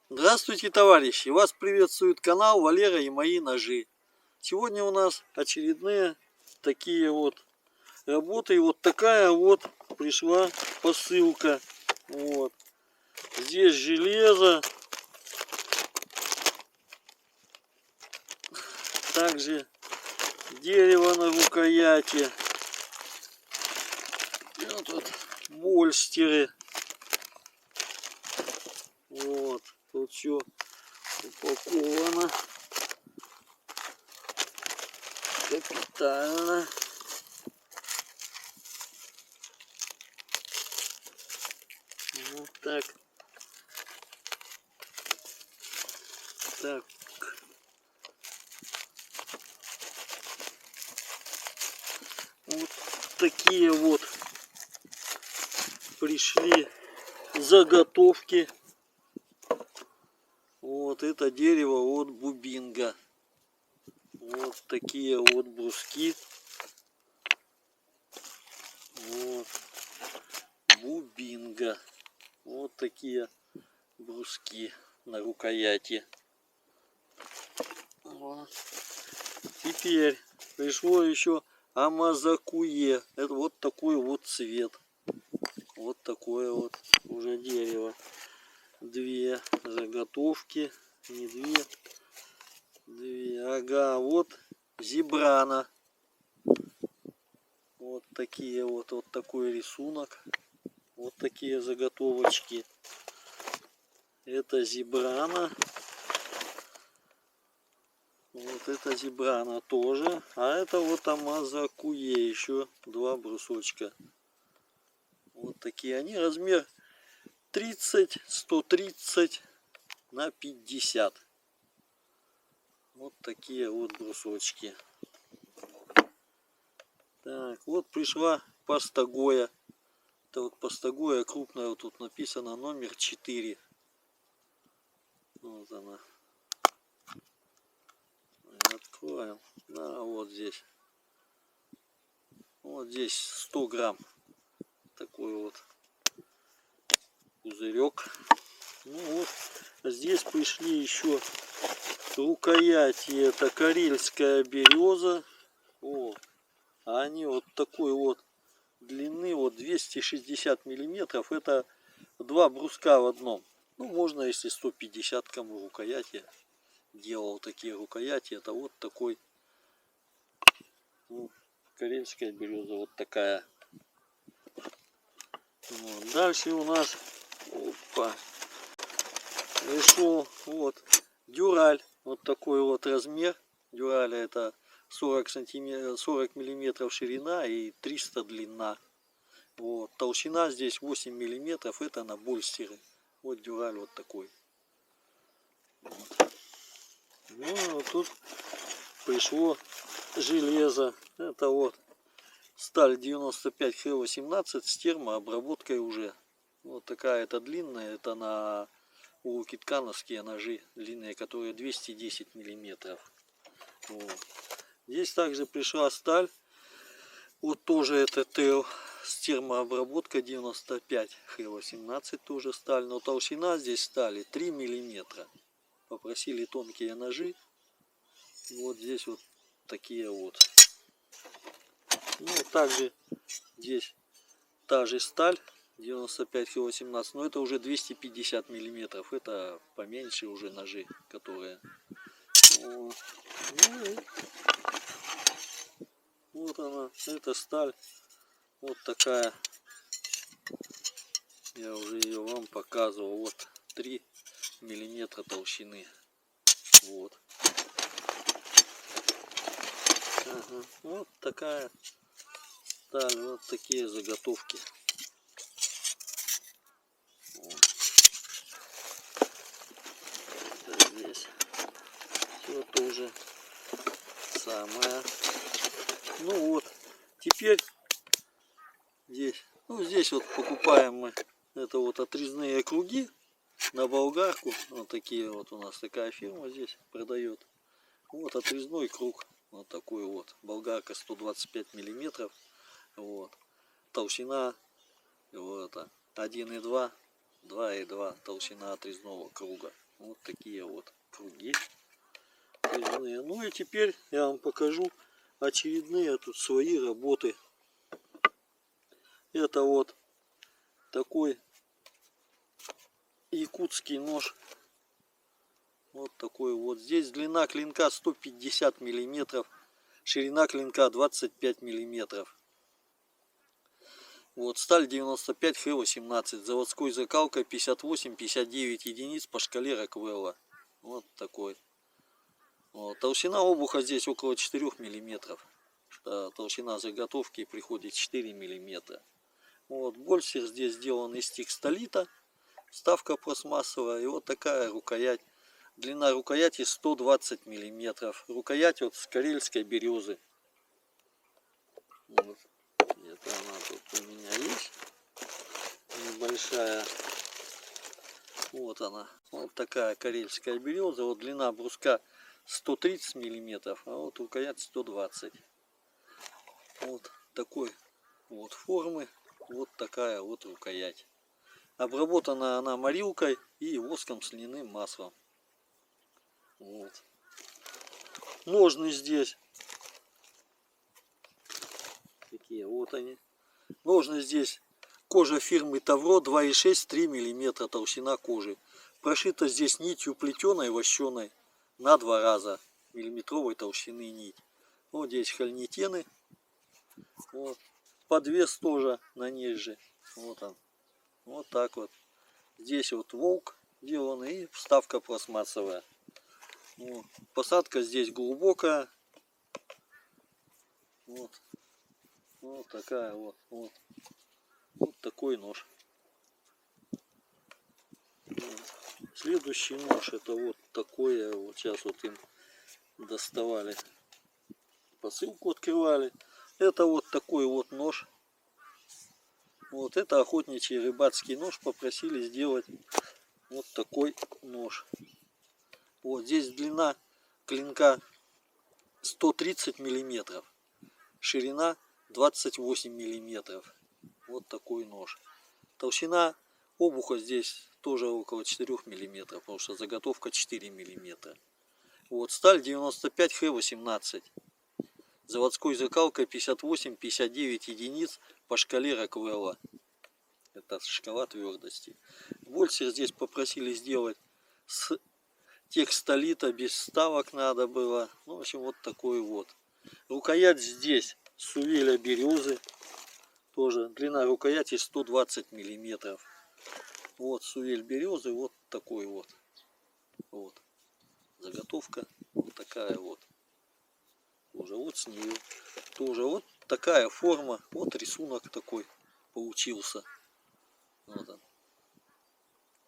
Здравствуйте, товарищи! Вас приветствует канал Валера и мои ножи. Сегодня у нас очередные такие вот работы. И вот такая вот пришла посылка. Вот. Здесь железо. Также дерево на рукояти. И вот тут больстеры. Вот. Тут все упаковано капитально. Вот так. Так. Вот такие вот пришли заготовки. Вот это дерево от бубинга. Вот такие вот бруски. Вот. Бубинга. Вот такие бруски на рукояти. Вот. Теперь пришло еще амазакуе. Это вот такой вот цвет. Вот такое вот уже дерево. Две заготовки. Не две. Ага, вот зебрана. Вот такие вот такой рисунок. Вот такие заготовочки. Это зебрана. Вот это зебрана тоже. А это вот амазакуе. Еще два брусочка. Вот такие они. Размер 30, 130 на 50. Вот такие вот брусочки. Так, вот пришла паста Гоя. Это вот паста Гоя крупная. Вот тут написано номер 4. Вот она. Откроем. Да, вот здесь. Вот здесь 100 грамм. Такой вот пузырек. Ну вот. Здесь пришли еще рукояти. Это карельская береза. О, а они вот такой вот длины. Вот 260 миллиметров. Это два бруска в одном. Ну, можно, если 150 кому рукояти. Делал такие рукояти. Это вот такой. Ну, карельская береза вот такая. Вот. Дальше у нас пришел вот дюраль. Вот такой вот размер. Дюраля это 40 сантиметров, 40 миллиметров ширина и 300 длина. Вот. Толщина здесь 8 миллиметров. Это на больстеры. Вот дюраль вот такой. Вот. Ну, вот тут пришло железо. Это вот сталь 95Х18 с термообработкой уже. Вот такая это длинная. Это на улукиткановские ножи длинные, которые 210 миллиметров. Вот. Здесь также пришла сталь. Вот тоже это ТЭЛ с термообработкой 95Х18 тоже сталь. Но толщина здесь стали 3 миллиметра. Попросили тонкие ножи. Вот здесь вот такие вот. Ну, также здесь та же сталь 95Х18, но это уже 250 миллиметров. Это поменьше уже ножи, которые. Вот она, это сталь. Вот такая. Я уже ее вам показывал. Вот 3 миллиметра толщины. Вот. Ага. Вот такая сталь. Вот такие заготовки. Вот. Здесь все тоже самое. Ну вот. Теперь здесь. Ну здесь вот покупаем мы. Это вот отрезные круги на болгарку. Вот такие вот у нас такая фирма здесь продает. Вот отрезной круг. Вот такой вот. Болгарка 125 миллиметров. Вот. Толщина вот, 1,2, 2,2 толщина отрезного круга. Вот такие вот круги. Ну и теперь я вам покажу очередные тут свои работы. Это вот такой якутский нож. Вот такой вот. Здесь длина клинка 150 миллиметров, ширина клинка 25 миллиметров. Вот сталь 95 Х18, заводской закалкой 58-59 единиц по шкале Роквелла. Вот такой. Вот. Толщина обуха здесь около 4 миллиметров. Толщина заготовки приходит 4 миллиметра. Вот. Больше здесь сделан из текстолита. Вставка пластмассовая. И вот такая рукоять. Длина рукояти 120 миллиметров. Рукоять вот с карельской березы. Вот. Это она тут у меня есть. Небольшая. Вот она. Вот такая карельская береза. Вот длина бруска 130 миллиметров, а вот рукоять 120. Вот такой вот формы. Вот такая вот рукоять. Обработана она морилкой и воском с льняным маслом. Вот. Ножны здесь. Такие вот они. Ножны здесь. Кожа фирмы Тавро 2,6-3 мм толщина кожи. Прошита здесь нитью плетеной, вощеной на 2 раза. Миллиметровой толщины нить. Вот здесь хольнитены. Вот. Подвес тоже на ней же. Вот он. Вот так вот. Здесь вот волк деланный и вставка пластмассовая. Вот. Посадка здесь глубокая. Вот. Вот такая вот. Вот. Вот такой нож. Вот. Следующий нож это вот такой. Вот сейчас вот им доставали. Посылку открывали. Это вот такой вот нож. Вот это охотничий рыбацкий нож. Попросили сделать вот такой нож. Вот здесь длина клинка 130 миллиметров. Ширина 28 миллиметров. Вот такой нож. Толщина обуха здесь тоже около 4 миллиметров, потому что заготовка 4 миллиметра. Вот сталь 95 Х18. Заводской закалкой 58-59 единиц по шкале Роквелла. Это шкала твердости. Больше здесь попросили сделать с текстолита, без вставок надо было. Ну, в общем, вот такой вот. Рукоять здесь сувеля березы. Тоже длина рукояти 120 миллиметров. Вот сувель березы, вот такой вот. Вот. Заготовка вот такая вот. Тоже вот с нее. Тоже вот такая форма. Вот рисунок такой получился. Вот он.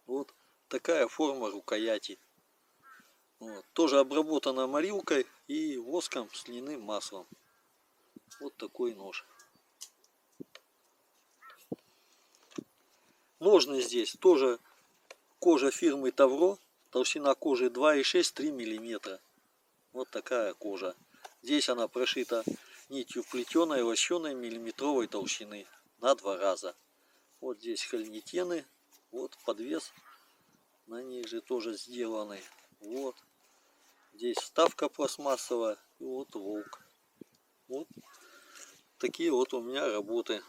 Вот такая форма рукояти. Вот. Тоже обработана морилкой и воском с льняным маслом. Вот такой нож. Ножны здесь тоже кожа фирмы Тавро. Толщина кожи 2,6-3 мм. Вот такая кожа. Здесь она прошита нитью плетеной, лощеной миллиметровой толщины на 2 раза. Вот здесь хольнитены. Вот подвес на ней же тоже сделанный. Вот. Здесь вставка пластмассовая. И вот волк. Вот такие вот у меня работы.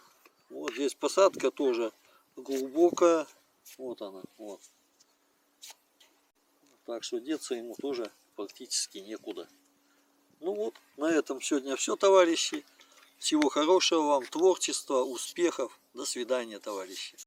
Вот здесь посадка тоже глубокая. Вот она. Вот. Так что деться ему тоже практически некуда. Ну вот, на этом сегодня все, товарищи. Всего хорошего вам, творчества, успехов. До свидания, товарищи.